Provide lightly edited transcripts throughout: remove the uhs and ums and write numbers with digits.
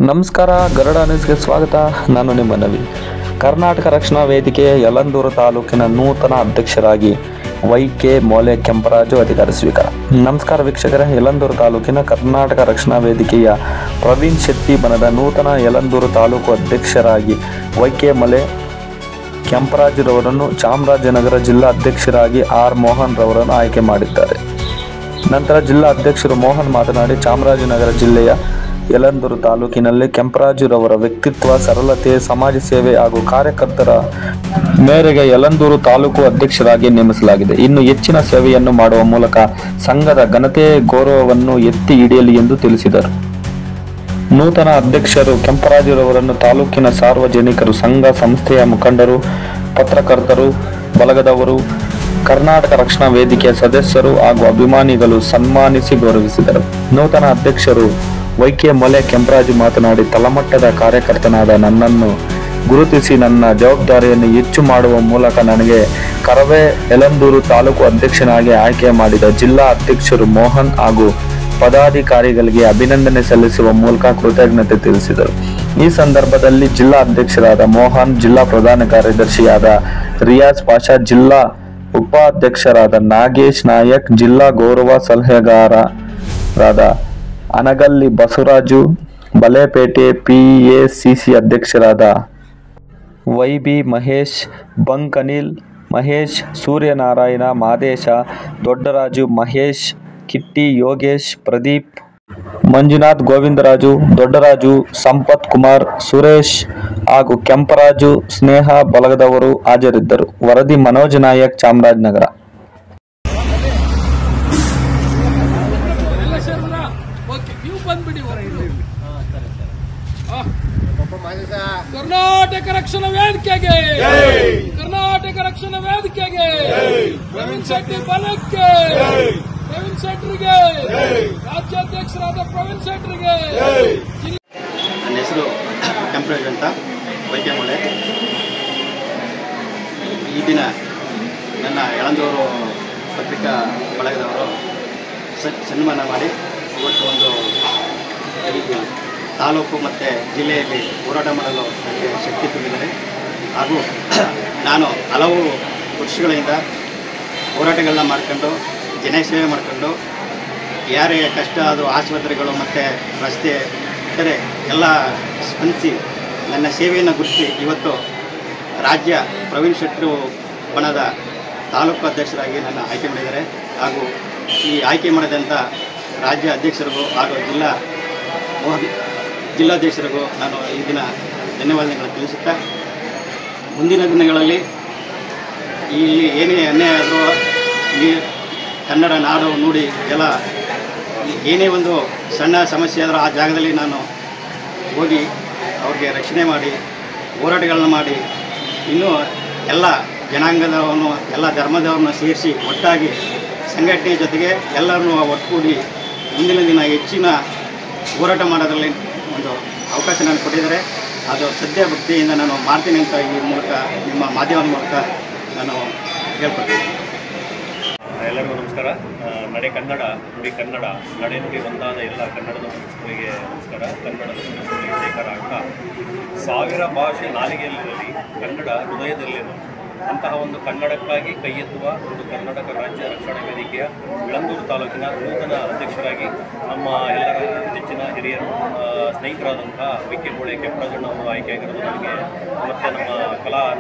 ನಮಸ್ಕಾರ, ಗರುಡ ನ್ಯೂಸ್ಗೆ ಸ್ವಾಗತ. ನಾನು ನಿಮ್ಮ ನವಿ. ಕರ್ನಾಟಕ ರಕ್ಷಣಾ ವೇದಿಕೆಯ ಯಳಂದೂರು ತಾಲೂಕಿನ ನೂತನ ಅಧ್ಯಕ್ಷರಾಗಿ ವೈ.ಕೆ. ಮೊಲೆ ಕೆಂಪರಾಜು ಅಧಿಕಾರ ಸ್ವೀಕಾರ. ನಮಸ್ಕಾರ ವೀಕ್ಷಕರೇ, ಯಳಂದೂರು ತಾಲೂಕಿನ ಕರ್ನಾಟಕ ರಕ್ಷಣಾ ವೇದಿಕೆಯ ಪ್ರವೀಣ್ ಶೆಟ್ಟಿ ಬಣದ ನೂತನ ಯಳಂದೂರು ತಾಲೂಕು ಅಧ್ಯಕ್ಷರಾಗಿ ವೈ.ಕೆ. ಮೊಲೆ ಕೆಂಪರಾಜುರವರನ್ನು ಚಾಮರಾಜನಗರ ಜಿಲ್ಲಾ ಅಧ್ಯಕ್ಷರಾಗಿ ಆರ್. ಮೋಹನ್ ರವರನ್ನು ಆಯ್ಕೆ ಮಾಡಿದ್ದಾರೆ. ನಂತರ ಜಿಲ್ಲಾ ಅಧ್ಯಕ್ಷರು ಮೋಹನ್ ಮಾತನಾಡಿ, ಚಾಮರಾಜನಗರ ಜಿಲ್ಲೆಯ ಯಳಂದೂರು ತಾಲೂಕಿನಲ್ಲಿ ಕೆಂಪರಾಜುರವರ ವ್ಯಕ್ತಿತ್ವ, ಸರಳತೆ, ಸಮಾಜ ಸೇವೆ ಹಾಗೂ ಕಾರ್ಯಕರ್ತರ ಮೇರೆಗೆ ಯಳಂದೂರು ತಾಲೂಕು ಅಧ್ಯಕ್ಷರಾಗಿ ನೇಮಿಸಲಾಗಿದೆ. ಇನ್ನು ಹೆಚ್ಚಿನ ಸೇವೆಯನ್ನು ಮಾಡುವ ಮೂಲಕ ಸಂಘದ ಘನತೆ, ಗೌರವವನ್ನು ಎತ್ತಿ ಹಿಡಿಯಲಿ ಎಂದು ತಿಳಿಸಿದರು. ನೂತನ ಅಧ್ಯಕ್ಷರು ಕೆಂಪರಾಜುರವರನ್ನು ತಾಲೂಕಿನ ಸಾರ್ವಜನಿಕರು, ಸಂಘ ಸಂಸ್ಥೆಯ ಮುಖಂಡರು, ಪತ್ರಕರ್ತರು ಬಳಗದವರು, ಕರ್ನಾಟಕ ರಕ್ಷಣಾ ವೇದಿಕೆಯ ಸದಸ್ಯರು ಹಾಗೂ ಅಭಿಮಾನಿಗಳು ಸನ್ಮಾನಿಸಿ ಗೌರವಿಸಿದರು. ನೂತನ ಅಧ್ಯಕ್ಷರು ವೈ.ಕೆ. ಮೊಲೆ ಕೆಂಪರಾಜು ಮಾತನಾಡಿ, ತಳಮಟ್ಟದ ಕಾರ್ಯಕರ್ತನಾದ ನನ್ನನ್ನು ಗುರುತಿಸಿ ನನ್ನ ಜವಾಬ್ದಾರಿಯನ್ನು ಹೆಚ್ಚು ಮಾಡುವ ಮೂಲಕ ನನಗೆ ಕರವೇ ಯಳಂದೂರು ತಾಲೂಕು ಅಧ್ಯಕ್ಷನಾಗಿ ಆಯ್ಕೆ ಮಾಡಿದ ಜಿಲ್ಲಾ ಅಧ್ಯಕ್ಷರು ಮೋಹನ್ ಹಾಗೂ ಪದಾಧಿಕಾರಿಗಳಿಗೆ ಅಭಿನಂದನೆ ಸಲ್ಲಿಸುವ ಮೂಲಕ ಕೃತಜ್ಞತೆ ತಿಳಿಸಿದರು. ಈ ಸಂದರ್ಭದಲ್ಲಿ ಜಿಲ್ಲಾ ಅಧ್ಯಕ್ಷರಾದ ಮೋಹನ್, ಜಿಲ್ಲಾ ಪ್ರಧಾನ ಕಾರ್ಯದರ್ಶಿಯಾದ ರಿಯಾಜ್ ಪಾಷಾ, ಜಿಲ್ಲಾ ಉಪಾಧ್ಯಕ್ಷರಾದ ನಾಗೇಶ್ ನಾಯಕ್, ಜಿಲ್ಲಾ ಗೌರವ ಸಲಹೆಗಾರರಾದ ಅನಗಲ್ಲಿ ಬಸವರಾಜು, ಬಲೇಪೇಟೆ PACC ಅಧ್ಯಕ್ಷರಾದ ವೈ.ಬಿ. ಮಹೇಶ್, ಬಂಕ್ ಅನಿಲ್, ಮಹೇಶ್, ಸೂರ್ಯನಾರಾಯಣ, ಮಾದೇಶ, ದೊಡ್ಡರಾಜು, ಮಹೇಶ್, ಕಿಟ್ಟಿ, ಯೋಗೇಶ್, ಪ್ರದೀಪ್, ಮಂಜುನಾಥ್, ಗೋವಿಂದರಾಜು, ದೊಡ್ಡರಾಜು, ಸಂಪತ್ ಕುಮಾರ್, ಸುರೇಶ್ ಹಾಗೂ ಕೆಂಪರಾಜು ಸ್ನೇಹ ಬಳಗದವರು ಹಾಜರಿದ್ದರು. ವರದಿ ಮನೋಜ್ ನಾಯಕ್, ಚಾಮರಾಜನಗರ. ಕರ್ನಾಟಕ ರಕ್ಷಣಾ ವೇದಿಕೆಗೆ, ಕರ್ನಾಟಕ ರಕ್ಷಣಾ ವೇದಿಕೆಗೆ, ಪ್ರವೀಣ್ ಶೆಟ್ಟಿ ಬಲಕ್ಕೆ, ಪ್ರವೀಣ್ ಶೆಟ್ಟರಿಗೆ, ರಾಜ್ಯಾಧ್ಯಕ್ಷರಾದ ಪ್ರವೀಣ್ ಶೆಟ್ಟರಿಗೆ. ನನ್ನ ಹೆಸರು ಕೆಂಪರಾಜು ಅಂತ, ವೈ.ಕೆ. ಮೊಲೆ. ಈ ದಿನ ನನ್ನ ಯಳಂದೂರು ಪತ್ರಿಕಾ ಬಳಗದವರು ಸನ್ಮಾನ ಮಾಡಿ ಇವತ್ತು ಒಂದು ತಾಲೂಕು ಮತ್ತು ಜಿಲ್ಲೆಯಲ್ಲಿ ಹೋರಾಟ ಮಾಡಲು ನನಗೆ ಶಕ್ತಿ ತುಂಬಿದ್ದಾರೆ. ಹಾಗೂ ನಾನು ಹಲವು ವರ್ಷಗಳಿಂದ ಹೋರಾಟಗಳನ್ನ ಮಾಡ್ಕೊಂಡು, ಜನಸೇವೆ ಮಾಡ್ಕೊಂಡು, ಯಾರೇ ಕಷ್ಟ ಆದರೂ ಆಸ್ಪತ್ರೆಗಳು ಮತ್ತು ರಸ್ತೆ ಇತರೆ ಎಲ್ಲ ಸ್ಪಂದಿಸಿ ನನ್ನ ಸೇವೆಯನ್ನು ಗುರುತಿಸಿ ಇವತ್ತು ರಾಜ್ಯ ಪ್ರವೀಣ್ ಶೆಟ್ಟಿ ಬಣದ ತಾಲೂಕು ಅಧ್ಯಕ್ಷರಾಗಿ ನನ್ನ ಆಯ್ಕೆ ಮಾಡಿದ್ದಾರೆ. ಹಾಗೂ ಈ ಆಯ್ಕೆ ಮಾಡಿದಂಥ ರಾಜ್ಯ ಅಧ್ಯಕ್ಷರಿಗೂ ಹಾಗೂ ಜಿಲ್ಲಾಧ್ಯಕ್ಷರಿಗೂ ನಾನು ಈ ದಿನ ಧನ್ಯವಾದಗಳನ್ನು ತಿಳಿಸುತ್ತಾ, ಮುಂದಿನ ದಿನಗಳಲ್ಲಿ ಇಲ್ಲಿ ಏನೇ ಅನ್ಯಾಯ ಆದರೂ ಈ ಕನ್ನಡ ನಾಡು ನುಡಿ ಎಲ್ಲ ಏನೇ ಒಂದು ಸಣ್ಣ ಸಮಸ್ಯೆ ಆದರೂ ಆ ಜಾಗದಲ್ಲಿ ನಾನು ಹೋಗಿ ಅವ್ರಿಗೆ ರಕ್ಷಣೆ ಮಾಡಿ, ಹೋರಾಟಗಳನ್ನ ಮಾಡಿ, ಇನ್ನೂ ಎಲ್ಲ ಜನಾಂಗದವರನ್ನು, ಎಲ್ಲ ಧರ್ಮದವ್ರನ್ನ ಸೇರಿಸಿ ಒಟ್ಟಾಗಿ ಸಂಘಟನೆ ಜೊತೆಗೆ ಎಲ್ಲರನ್ನೂ ಒಟ್ಟುಗೂಡಿ ಮುಂದಿನ ದಿನ ಹೆಚ್ಚಿನ ಹೋರಾಟ ಮಾಡೋದ್ರಲ್ಲಿ ಒಂದು ಅವಕಾಶ ನಾನು ಕೊಟ್ಟಿದ್ದಾರೆ. ಅದು ಸದ್ಯ ಭಕ್ತಿಯಿಂದ ನಾನು ಮಾಡ್ತೀನಿ ಅಂತ ಈ ಮೂಲಕ, ನಿಮ್ಮ ಮಾಧ್ಯಮದ ಮೂಲಕ ನಾನು ಹೇಳ್ಕೊಡ್ತೀನಿ. ಎಲ್ಲರಿಗೂ ನಮಸ್ಕಾರ. ನಡೆ ಕನ್ನಡ, ನುಡಿ ಕನ್ನಡ, ನಡೆ ನುಡಿ ಒಂದಾದ ಎಲ್ಲ ಕನ್ನಡದ ಮನಸ್ಸುಗಳಿಗೆ ನಮಸ್ಕಾರ. ಕನ್ನಡದ ಮನಸ್ಸುಗಳಿಗೆ ಶೇಖರ ಆಗ್ತಾ, ಸಾವಿರ ಭಾಷೆ ನಾಲಿಗೆಯಲ್ಲಿರಲಿ, ಕನ್ನಡ ಹೃದಯದಲ್ಲಿರಲಿ ಅಂತಹ ಒಂದು ಕನ್ನಡಕ್ಕಾಗಿ ಕೈ ಎತ್ತುವ ಒಂದು ಕರ್ನಾಟಕ ರಾಜ್ಯ ರಕ್ಷಣಾ ವೇದಿಕೆಯ ಯಳಂದೂರು ತಾಲೂಕಿನ ನೂತನ ಅಧ್ಯಕ್ಷರಾಗಿ ನಮ್ಮ ಎಲ್ಲರ ನೆಚ್ಚಿನ ಹಿರಿಯರು, ಸ್ನೇಹಿತರಾದಂತಹ ವೈ.ಕೆ. ಮೊಲೆ ಕೆಂಪರಾಜಣ್ಣ ಅವರು ಆಯ್ಕೆಯಾಗಿರೋದು ನನಗೆ ಮತ್ತು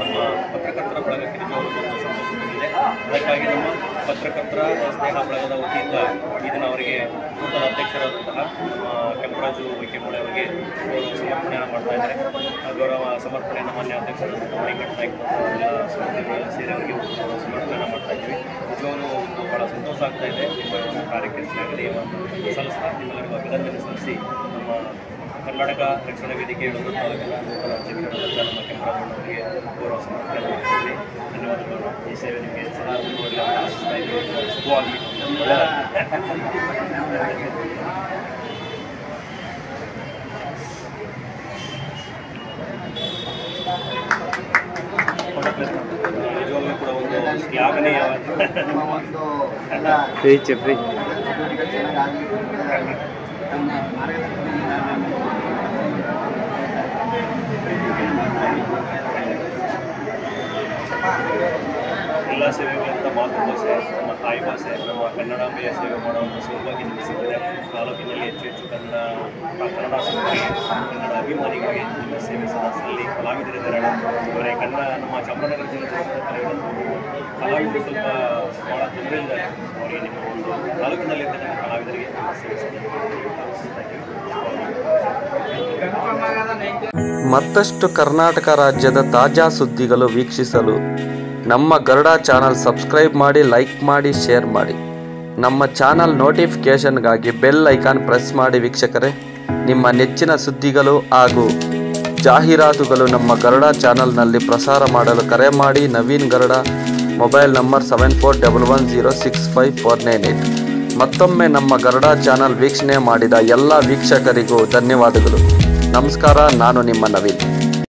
ನಮ್ಮ ಪತ್ರಕರ್ತರ ಬಳಗಕ್ಕೆ ನಿಜವಾದ ಒಂದು ಸಂತೋಷ ಬಂದಿದೆ. ಅದಕ್ಕಾಗಿ ನಮ್ಮ ಪತ್ರಕರ್ತರ ಸ್ನೇಹ ಬಳಗದ ವತಿಯಿಂದ ಈ ದಿನ ಅವರಿಗೆ ನೂತನ ಅಧ್ಯಕ್ಷರಾದಂತಹ ಕೆಂಪರಾಜು ವೈ.ಕೆ. ಮೊಲೆ ಅವರಿಗೆ ಗೌರವ ಸಮರ್ಪಣೆಯನ್ನು ಮಾಡ್ತಾ ಇದ್ದಾರೆ. ಗೌರವ ಸಮರ್ಪಣೆಯನ್ನು ಮಾನ್ಯ ಅಧ್ಯಕ್ಷರಾದಂತಹ ವೆಂಕಟ ನಾಯ್ಕ ಸೇರಿ ಅವರಿಗೆ ಸಮರ್ಪಣೆಯನ್ನು ಮಾಡ್ತಾ ಇದ್ದೀವಿ. ನಿಜವಾಗ್ಲೂ ಭಾಳ ಸಂತೋಷ ಆಗ್ತಾ ಇದೆ. ನಿಮ್ಮ ಒಂದು ಕಾರ್ಯಕ್ಕೆ ಸಲ್ಲಿಸ್ತಾ ನಿಮ್ಮೆಲ್ಲರಿಗೂ ಅಭಿನಂದನೆ ಸಲ್ಲಿಸಿ, ನಮ್ಮ ಕರ್ನಾಟಕ ರಕ್ಷಣಾ ವೇದಿಕೆ ಯಳಂದೂರು ತಾಲೂಕಿನ ನೂತನ ಅಧ್ಯಕ್ಷರಾದಂಥ ನಮ್ಮ ಕೆಂಪರಾಜಣ್ಣವರಿಗೆ ಗೌರವ ಸಮರ್ಪಣೆ ಮಾಡ್ತೀವಿ. ಧನ್ಯವಾದಗಳು. ಈ ಸೇವೆ ನಿಮಗೆ ಸದಾ ಮುಂದುವರಿಯಲಿ ಅಂತ ಆಶಿಸ್ತಾ ಇದ್ದೀವಿ. ಶುಭವಾಗಲಿ. ನಿಜವಾಗ್ಲೂ ಕೂಡ ಒಂದು ಶ್ಲಾಘನೀಯ ಎಲ್ಲ ಸೇವೆಗಳಿಂದ ಮಾತೃಭಾಷೆ ನಮ್ಮ ತಾಯಿ ಭಾಷೆ ನಮ್ಮ ಕನ್ನಡಾಂಬೆಯ ಸೇವೆ ಮಾಡುವಂಥ ಸೌಭಾಗ್ಯ ನಿಮಗೆ ಸಿಕ್ಕಿದೆ. ತಾಲೂಕಿನಲ್ಲಿ ಹೆಚ್ಚು ಹೆಚ್ಚು ಕನ್ನಡ ಸಿಬ್ಬಂದಿಗೆ ಕನ್ನಡ ಅಭಿಮಾನಿಗಳಿಗೆ ನಿಮ್ಮ ಸೇವೆ ಸದಸ್ಯರಲ್ಲಿ ಕಲಾವಿದರಿದ್ದಾರೆ. ಅವರೇ ನಮ್ಮ ಚಾಮರಾಜನಗರ ಜಿಲ್ಲೆ ಕಲಾವಿದರು ಸ್ವಲ್ಪ ಭಾಳ ತೊಂದರೆ ಇದ್ದಾರೆ. ಅವರಿಗೆ ನಿಮ್ಮ ಒಂದು ತಾಲೂಕಿನಲ್ಲಿದ್ದ ಕಲಾವಿದರಿಗೆ ಸೇವೆ ಮತ್ತಷ್ಟು ಕರ್ನಾಟಕ ರಾಜ್ಯದ ತಾಜಾ ಸುದ್ದಿಗಳು ವೀಕ್ಷಿಸಲು ನಮ್ಮ ಗರುಡ ಚಾನಲ್ ಸಬ್ಸ್ಕ್ರೈಬ್ ಮಾಡಿ, ಲೈಕ್ ಮಾಡಿ, ಶೇರ್ ಮಾಡಿ. ನಮ್ಮ ಚಾನಲ್ ನೋಟಿಫಿಕೇಷನ್ಗಾಗಿ ಬೆಲ್ ಐಕಾನ್ ಪ್ರೆಸ್ ಮಾಡಿ. ವೀಕ್ಷಕರೇ, ನಿಮ್ಮ ನೆಚ್ಚಿನ ಸುದ್ದಿಗಳು ಹಾಗೂ ಜಾಹೀರಾತುಗಳು ನಮ್ಮ ಗರುಡ ಚಾನಲ್ನಲ್ಲಿ ಪ್ರಸಾರ ಮಾಡಲು ಕರೆ ಮಾಡಿ. Naveen Garuda, mobile number 7411065498. ಮತ್ತೊಮ್ಮೆ ನಮ್ಮ ಗರುಡ ಚಾನಲ್ ವೀಕ್ಷಣೆ ಮಾಡಿದ ಎಲ್ಲ ವೀಕ್ಷಕರಿಗೂ ಧನ್ಯವಾದಗಳು. ನಮಸ್ಕಾರ. ನಾನು ನಿಮ್ಮ ನವೀನ್.